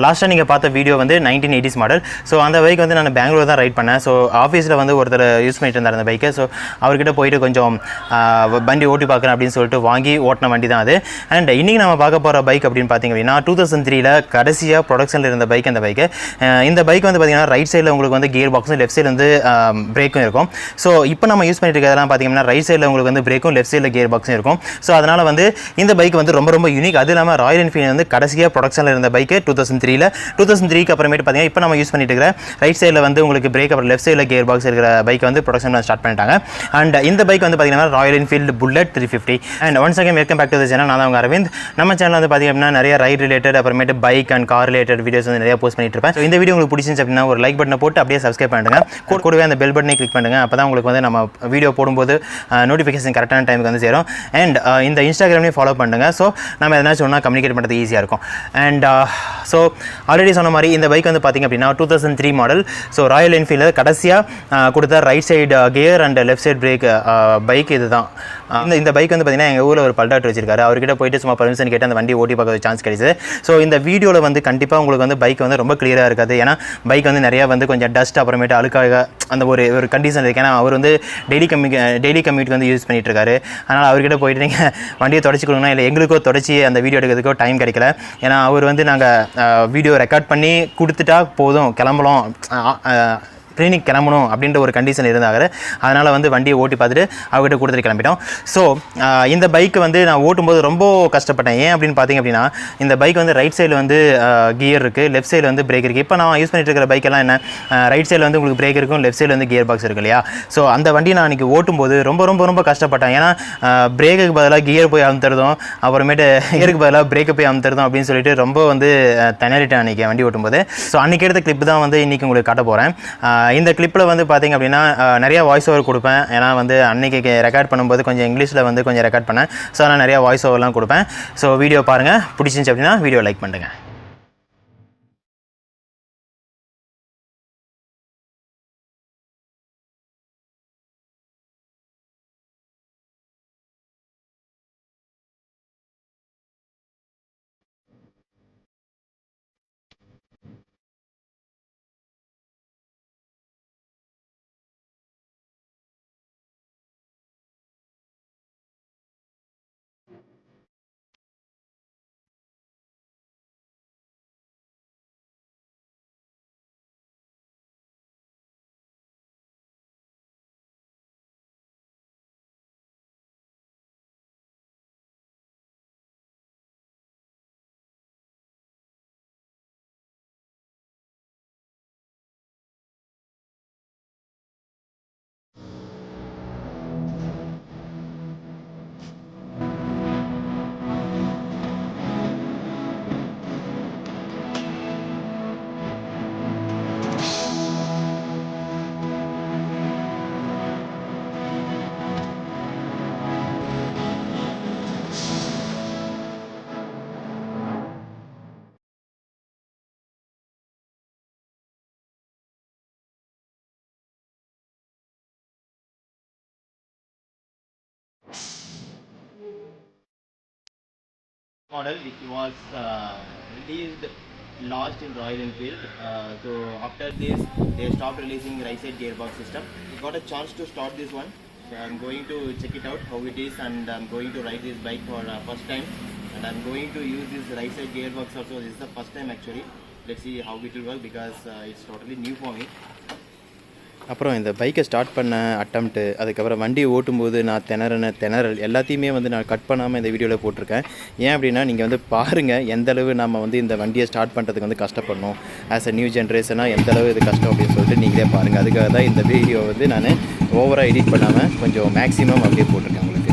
லாஸ்ட்டாக நீங்கள் பார்த்த வீடியோ வந்து 1980s மாடல். ஸோ அந்த பைக் வந்து நான் பெங்களூர் தான் ரைட் பண்ணேன். ஸோ ஆஃபீஸில் வந்து ஒருத்தர் யூஸ் பண்ணிட்டு இருந்தார் அந்த பைக்கை. ஸோ அவர்கிட்ட போயிட்டு கொஞ்சம் வண்டி ஓட்டி பார்க்குறேன் அப்படின்னு சொல்லிட்டு வாங்கி ஓட்டின வண்டி தான் அது. அண்ட் இன்றைக்கி நம்ம பார்க்க போகிற பைக் அப்படின்னு பார்த்தீங்க அப்படின்னா 2003 கடைசியாக ப்ரொடக்ஷனில் இருந்த பைக் அந்த பைக்கு. இந்த பைக் வந்து பார்த்தீங்கன்னா ரைட் சைடில் உங்களுக்கு வந்து கியர் பாக்ஸும் லெஃப்ட் சைடில் வந்து பிரேக்கும் இருக்கும். ஸோ இப்போ நம்ம யூஸ் பண்ணிட்டு இருக்கிறதெல்லாம் பார்த்தீங்கன்னா ரைட் சைடில் உங்களுக்கு வந்து பிரேக்கும் லெஃப்ட் சைடில் கியர் பாக்ஸும் இருக்கும். ஸோ அதனால் வந்து இந்த பைக் வந்து ரொம்ப ரொம்ப யூனிக். அது இல்லாமல் ராயல் என்ஃபீல்டு வந்து கடைசியாக ப்ரொடக்ஷனில் இருந்த பைக்கு 2003க்கு அப்புறமேட்டு பார்த்தீங்கன்னா இப்போ நம்ம யூஸ் பண்ணிட்டு இருக்கிற ரைட் சைடில் வந்து உங்களுக்கு பிரேக் அப்புறம் லெஃப்ட் சைடில் கியர் பாக்ஸ் இருக்கிற பைக் வந்து ப்ரொடக்ஷன் ஸ்டார்ட் பண்ணிட்டாங்க. அண்ட் இந்த பைக் வந்து பார்த்தீங்கன்னா Royal Enfield bullet 350. And once again welcome back to the channel. நான் தான் உங்க அரவிந்த். நம்ம சேனல் வந்து பார்த்தீங்க அப்படின்னா நிறைய ரைட் ரிலேட்டட் அப்புறமேட்டு bike and car related videos வந்து நிறைய போஸ்ட் பண்ணிட்டு இருப்பேன். ஸோ இந்த வீடியோ உங்களுக்கு பிடிச்சிருந்துச்சு அப்படின்னா ஒரு லைக் பட்டனை போட்டு அப்படியே சப்ஸ்கிரைப் பண்ணுங்க. கூடவே அந்த பெல் பட்டனை கிளிக் பண்ணுங்க. அப்போ தான் உங்களுக்கு வந்து நம்ம வீடியோ போடும்போது நோட்டிஃபிகேஷன் கரெக்டான டைமுக்கு வந்து சேரும். அண்ட் இந்த இன்ஸ்டாகிராமையும் ஃபாலோ பண்ணுங்க. ஸோ நம்ம எதனா சொன்னால் கம்யூனிகேட் பண்ணுறது ஈஸியாக இருக்கும். அண்ட் ஸோ ஆல்ரெடி சொன்ன மாதிரி இந்த பைக் வந்து பார்த்திங்க அப்படின்னா 2003 மாடல். ஸோ ராயல் என்ஃபீல்டில் கடைசியாக கொடுத்த right side gear and left side break bike இது தான். இந்த பைக் வந்து பார்த்திங்கன்னா எங்கள் ஊரில் ஒரு பல்டாக்டர் வச்சிருக்காரு. அவர்கிட்ட போயிட்டு சும்மா பர்மிஷன் கேட்டு அந்த வண்டி ஓட்டி பார்க்க சான்ஸ் கிடைச்சது. ஸோ இந்த வீடியோவில் வந்து கண்டிப்பாக உங்களுக்கு வந்து பைக் வந்து ரொம்ப கிளியராக இருக்காது. ஏன்னா பைக் வந்து நிறையா வந்து கொஞ்சம் டஸ்ட் அப்புறமேட்டு அழுக்காக அந்த ஒரு கண்டிஷன் இருக்குது. ஏன்னா அவர் வந்து டெய்லி கம்யூட் வந்து யூஸ் பண்ணிட்டு இருக்காரு. அதனால் அவர்கிட்ட போயிட்டு நீங்கள் வண்டியை தொடச்சி கொடுக்கணும், இல்லை எங்களுக்கோ தொடச்சி அந்த வீடியோ எடுக்கிறதுக்கோ டைம் கிடைக்கல. ஏன்னா அவர் வந்து நாங்கள் வீடியோ ரெக்கார்ட் பண்ணி கொடுத்துட்டா போதும், கிளம்பலாம், கிளினிக் கிளம்பணும் அப்படின்ற ஒரு கண்டிஷன் இருந்தாங்க. அதனால் வந்து வண்டியை ஓட்டி பார்த்துட்டு அவர்கிட்ட கொடுத்துட்டு கிளம்பிட்டோம். ஸோ இந்த பைக்கு வந்து நான் ஓட்டும்போது ரொம்ப கஷ்டப்பட்டேன். ஏன் அப்படின்னு பார்த்தீங்க அப்படின்னா இந்த பைக் வந்து ரைட் சைடில் வந்து கியர் இருக்குது, லெஃப்ட் சைடில் வந்து பிரேக் இருக்குது. இப்போ நான் யூஸ் பண்ணிட்டு இருக்கிற பைக்கெல்லாம் என்ன, ரைட் சைடில் வந்து உங்களுக்கு பிரேக் இருக்கும், லெஃப்ட் சைடில் வந்து கியர் பாக்ஸ் இருக்கு இல்லையா. ஸோ அந்த வண்டி நான் இன்றைக்கி ஓட்டும்போது ரொம்ப ரொம்ப ரொம்ப கஷ்டப்பட்டேன். ஏன்னா பிரேக்குக்கு பதிலாக கியர் போய் அமுத்துறதும் அப்புறமேட்டு கியருக்கு பதிலாக பிரேக்கை போய் அமுத்துறதும் அப்படின்னு சொல்லிட்டு ரொம்ப வந்து திணறிட்டேன் அன்றைக்கி வண்டி ஓட்டும்போது. ஸோ அன்றைக்கி எடுத்த கிளிப் தான் வந்து இன்றைக்கி உங்களுக்கு காட்ட போகிறேன். இந்த கிளிப்பில் வந்து பார்த்திங்க அப்படின்னா நிறையா வாய்ஸ் ஓவர் கொடுப்பேன். ஏன்னா வந்து அன்றைக்கி ரெக்கார்ட் பண்ணும்போது கொஞ்சம் இங்கிலீஷில் வந்து கொஞ்சம் ரெக்கார்ட் பண்ணேன். ஸோ நான் நிறையா வாய்ஸ் ஓவர்லாம் கொடுப்பேன். ஸோ வீடியோ பாருங்கள், பிடிச்சிருந்துச்சு அப்படின்னா வீடியோ லைக் பண்ணுங்கள். Model which was released last in Royal Enfield. So after this they stopped releasing right side gearbox system. We got a chance to start this one. So I'm going to check it out how it is, and I'm going to ride this bike for first time, and I'm going to use this right side gearbox also. This is the first time actually. Let's see how it will work because it's totally new for me. அப்புறம் இந்த பைக்கை start பண்ண attempt, அதுக்கப்புறம் வண்டி ஓட்டும்போது நான் திணறல் எல்லாத்தையுமே வந்து நான் கட் பண்ணாமல் இந்த வீடியோவில் போட்டிருக்கேன். ஏன் அப்படின்னா நீங்கள் வந்து பாருங்கள் எந்தளவு நம்ம வந்து இந்த வண்டியை ஸ்டார்ட் பண்ணுறதுக்கு வந்து கஷ்டப்படணும். ஆஸ் அ நியூ ஜென்ரேஷனாக எந்தளவு இது கஷ்டம் அப்படின்னு சொல்லிட்டு நீங்களே பாருங்கள். அதுக்காக தான் இந்த வீடியோ வந்து நான் ஓவராக எடிட் பண்ணாமல் கொஞ்சம் மேக்ஸிமம் அப்படியே போட்டிருக்கேன் உங்களுக்கு.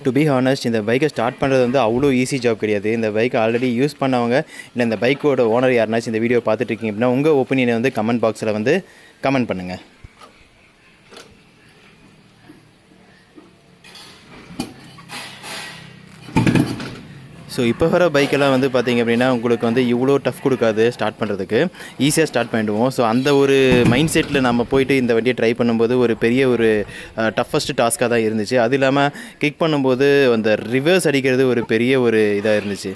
டு பி ஹானஸ்ட் இந்த பைக்கை ஸ்டார்ட் பண்ணுறது வந்து அவ்வளோ ஈஸி ஜாப் கிடையாது. இந்த பைக்கை ஆல்ரெடி யூஸ் பண்ணவங்க இல்லை இந்த பைக்கோட ஓனர் யாருனாச்சும் இந்த வீடியோ பார்த்துட்டு இருக்கீங்க அப்படின்னா உங்கள் ஒப்பீனியனை வந்து கமெண்ட் பாக்ஸில் வந்து கமெண்ட் பண்ணுங்கள். ஸோ இப்போ வர பைக்கெல்லாம் வந்து பார்த்திங்க அப்படின்னா உங்களுக்கு வந்து இவ்வளோ டஃப் கொடுக்காது ஸ்டார்ட் பண்ணுறதுக்கு, ஈஸியாக ஸ்டார்ட் பண்ணிடுவோம். ஸோ அந்த ஒரு மைண்ட் செட்டில் நம்ம போயிட்டு இந்த வண்டியை ட்ரை பண்ணும்போது ஒரு பெரிய ஒரு டஃபஸ்ட் டாஸ்க்காக தான் இருந்துச்சு. அது இல்லாமல் கிக் பண்ணும்போது அந்த ரிவர்ஸ் அடிக்கிறது ஒரு பெரிய ஒரு இதாக இருந்துச்சு.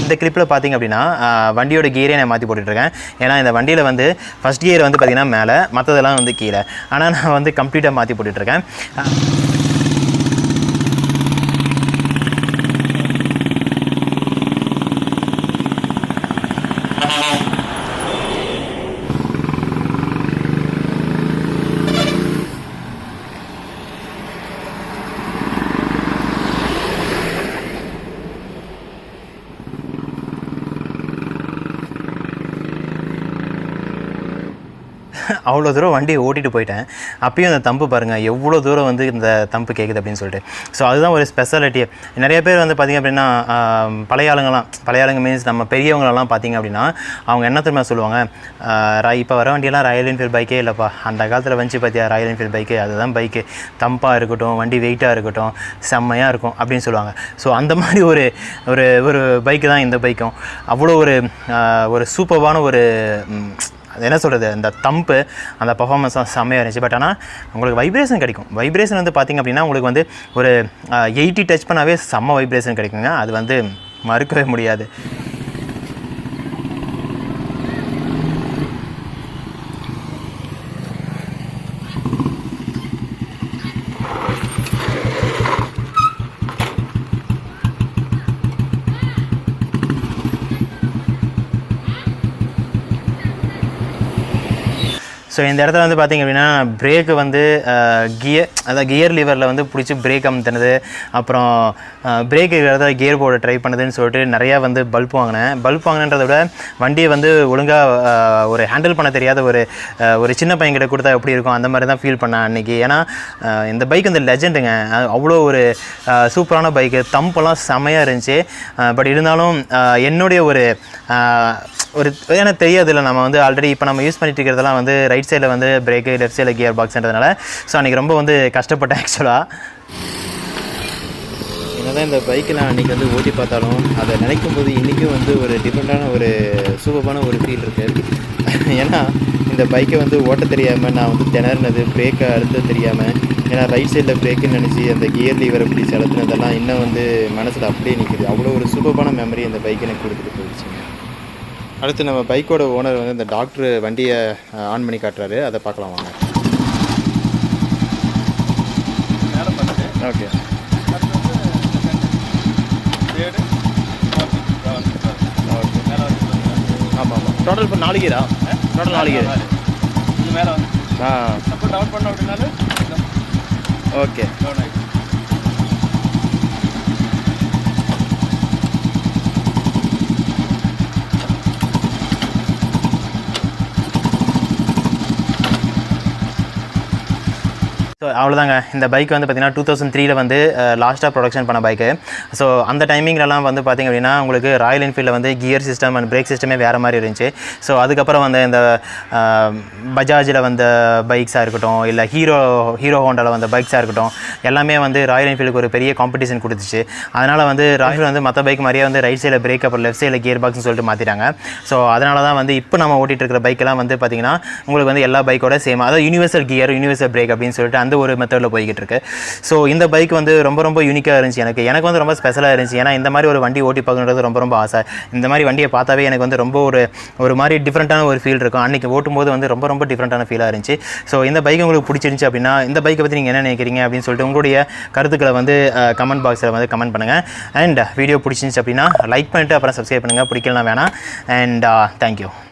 இந்த கிளிப்பில் பார்த்திங்க அப்படின்னா வண்டியோட கியரே நான் மாற்றி போட்டுட்ருக்கேன். ஏன்னா இந்த வண்டியில் வந்து ஃபஸ்ட் கியர் வந்து பார்த்திங்கன்னா மேலே, மற்றதெல்லாம் வந்து கீழே. ஆனால் நான் வந்து கம்ப்ளீட்டாக மாற்றி போட்டுட்ருக்கேன். அவ்வளோ தூரம் வண்டியை ஓட்டிகிட்டு போயிட்டேன். அப்பயும் அந்த தம்பு பாருங்கள் எவ்வளோ தூரம் வந்து இந்த தம்பு கேட்குது அப்படின்னு சொல்லிட்டு. ஸோ அதுதான் ஒரு ஸ்பெஷாலிட்டியே. நிறைய பேர் வந்து பார்த்திங்க அப்படின்னா பழைய ஆளுங்க மீன்ஸ் நம்ம பெரியவங்களெல்லாம் பார்த்திங்க அப்படின்னா அவங்க என்ன தெரியுமா சொல்லுவாங்க, இப்போ வர வண்டியெல்லாம் ராயல் என்ஃபீல்டு பைக்கே இல்லைப்பா, அந்த காலத்தில் வந்துச்சு பார்த்தியா ராயல் என்ஃபீல்டு பைக்கு, அதுதான் பைக்கு, தம்பாக இருக்கட்டும், வண்டி வெயிட்டாக இருக்கட்டும், செம்மையாக இருக்கும் அப்படின்னு சொல்லுவாங்க. ஸோ அந்த மாதிரி ஒரு ஒரு ஒரு பைக்கு தான் இந்த பைக்கும். அவ்வளோ ஒரு சூப்பர்வான ஒரு அது என்ன சொல்கிறது, அந்த தம்பு அந்த பர்ஃபார்மன்ஸ் தான் செம்மையாக இருந்துச்சு. பட் ஆனால் உங்களுக்கு வைப்ரேஷன் கிடைக்கும். வைப்ரேஷன் வந்து பார்த்திங்க அப்படின்னா உங்களுக்கு வந்து ஒரு 80 டச் பண்ணாவே செம்ம வைப்ரேஷன் கிடைக்குங்க. அது வந்து மறுக்கவே முடியாது. ஸோ இந்த இடத்துல வந்து பார்த்திங்க அப்படின்னா பிரேக்கு வந்து கியர் லிவரில் வந்து பிடிச்சி பிரேக் அமுத்துனது, அப்புறம் பிரேக் இடத்துல கியர் போர்டை ட்ரை பண்ணுதுன்னு சொல்லிட்டு நிறையா வந்து பல்ப் வாங்கினேன்றதை விட வண்டியை வந்து ஒழுங்காக ஒரு ஹேண்டில் பண்ண தெரியாத ஒரு சின்ன பையன்கிட்ட கொடுத்தா எப்படி இருக்கும் அந்த மாதிரி தான் ஃபீல் பண்ணேன் அன்றைக்கி. ஏன்னா இந்த பைக் வந்து லெஜெண்டுங்க, அவ்வளோ ஒரு சூப்பரான பைக்கு, தம்பெல்லாம் செம்மையாக இருந்துச்சு. பட் இருந்தாலும் என்னுடைய ஒரு ஏன்னா தெரியாதுல்ல, நம்ம வந்து ஆல்ரெடி இப்போ நம்ம யூஸ் பண்ணிட்டு இருக்கிறதெல்லாம் வந்து ரைட் சைடில் வந்து பிரேக்கு, லெஃப்ட் சைடில் கியர் பாக்ஸ்ன்றதுனால ஸோ அன்றைக்கி ரொம்ப வந்து கஷ்டப்பட்டேன் ஆக்சுவலாக. என்னதான் இந்த பைக்கு நான் அன்றைக்கி வந்து ஓட்டி பார்த்தாலும் அதை நினைக்கும் போது இன்றைக்கும் வந்து ஒரு டிஃப்ரெண்ட்டான ஒரு சூப்பரான ஒரு ஃபீல் இருக்குது. ஏன்னா இந்த பைக்கை வந்து ஓட்ட தெரியாமல் நான் வந்து திணறினது, பிரேக்கை அழுத்த தெரியாமல், ஏன்னா ரைட் சைடில் பிரேக்குன்னு நினச்சி அந்த கியர் லீவரை பிடிச்சி அழுத்தினதெல்லாம் இன்னும் வந்து மனசில் அப்படியே நிற்குது. அவ்வளோ ஒரு சூப்பரான மெமரி இந்த பைக்கை எனக்கு கொடுத்துட்டு போயிடுச்சுங்க. அடுத்து நம்ம பைக்கோட ஓனர் வந்து இந்த டாக்டர் வண்டியை ஆன் பண்ணி காட்டுறாரு, அதை பார்க்கலாம் வாங்க. ஓகே ஆமாம் ஆமாம். டோட்டல் இப்போ 4 கியரா? டோட்டல் 4 கியர் மேலே வந்து டவுன் பண்ணோம் அப்படின்னாலும் ஓகே. ஸோ அவ்வளோதாங்க. இந்த பைக் வந்து பார்த்திங்கன்னா 2003 வந்து லாஸ்ட்டாக ப்ரொடக்ஷன் பண்ண பைக்கு. ஸோ அந்த டைமிங்லலாம் வந்து பார்த்திங்க அப்படின்னா உங்களுக்கு ராயல் என்ஃபீல்டில் வந்து கியர் சிஸ்டம் அண்ட் பிரேக் சிஸ்டமே வேறு மாதிரி இருந்துச்சு. ஸோ அதுக்கப்புறம் வந்து இந்த பஜாஜில் வந்த பைக்ஸாக இருக்கட்டும், இல்லை ஹீரோ ஹோண்டாவில் வந்த பைக்ஸாக இருக்கட்டும், எல்லாமே வந்து ராயல் என்ஃபீல்டுக்கு ஒரு பெரிய காம்படிஷன் கொடுத்துச்சு. அதனால் வந்து ராயல் வந்து மற்ற பைக் மாதிரியே வந்து ரைட் சைடில் பிரேக் அப்புறம் லெஃப்ட் சைடில் கியர் பாக்ஸ்னு சொல்லிட்டு மாற்றிட்டாங்க. ஸோ அதனால தான் வந்து இப்போ நம்ம ஓட்டிகிட்டு இருக்கிற பைக்கெல்லாம் வந்து பார்த்திங்கன்னா உங்களுக்கு வந்து எல்லா பைக்கோட சேம், அதாவது யூனிவர்சல் கியர் யூனிவர்சல் பிரேக் அப்படின்னு சொல்லிட்டு அந்த ஒரு மெத்தடில் போய்கிட்டு இருக்கு. ஸோ இந்த பைக் வந்து ரொம்ப யூனிக்காக இருந்துச்சு. எனக்கு வந்து ரொம்ப ஸ்பெஷலாக இருந்துச்சு. ஏன்னா இந்த மாதிரி ஒரு வண்டி ஓட்டி பார்க்கணுன்றது ரொம்ப ஆசை. இந்த மாதிரி வண்டியை பார்த்தாவே எனக்கு வந்து ரொம்ப ஒரு மாதிரி டிஃப்ரெண்ட்டான ஒரு ஃபீல் இருக்கும். அன்றைக்கி ஓட்டும்போது வந்து ரொம்ப டிஃப்ரெண்ட்டான ஃபீலாக இருந்துச்சு. ஸோ இந்த பைக் உங்களுக்கு பிடிச்சிருந்துச்சு அப்படின்னா இந்த பைக்கை பற்றி நீங்கள் என்ன நினைக்கிறீங்க அப்படின்னு சொல்லிட்டு உங்களுடைய கருத்துக்களை வந்து கமெண்ட் பாக்ஸில் வந்து கமெண்ட் பண்ணுங்கள். அண்ட் வீடியோ பிடிச்சிருந்துச்சு அப்படின்னா லைக் பண்ணிவிட்டு அப்புறம் சப்ஸ்கிரைப் பண்ணுங்கள், பிடிக்கலாம் வேணாம். And thank you.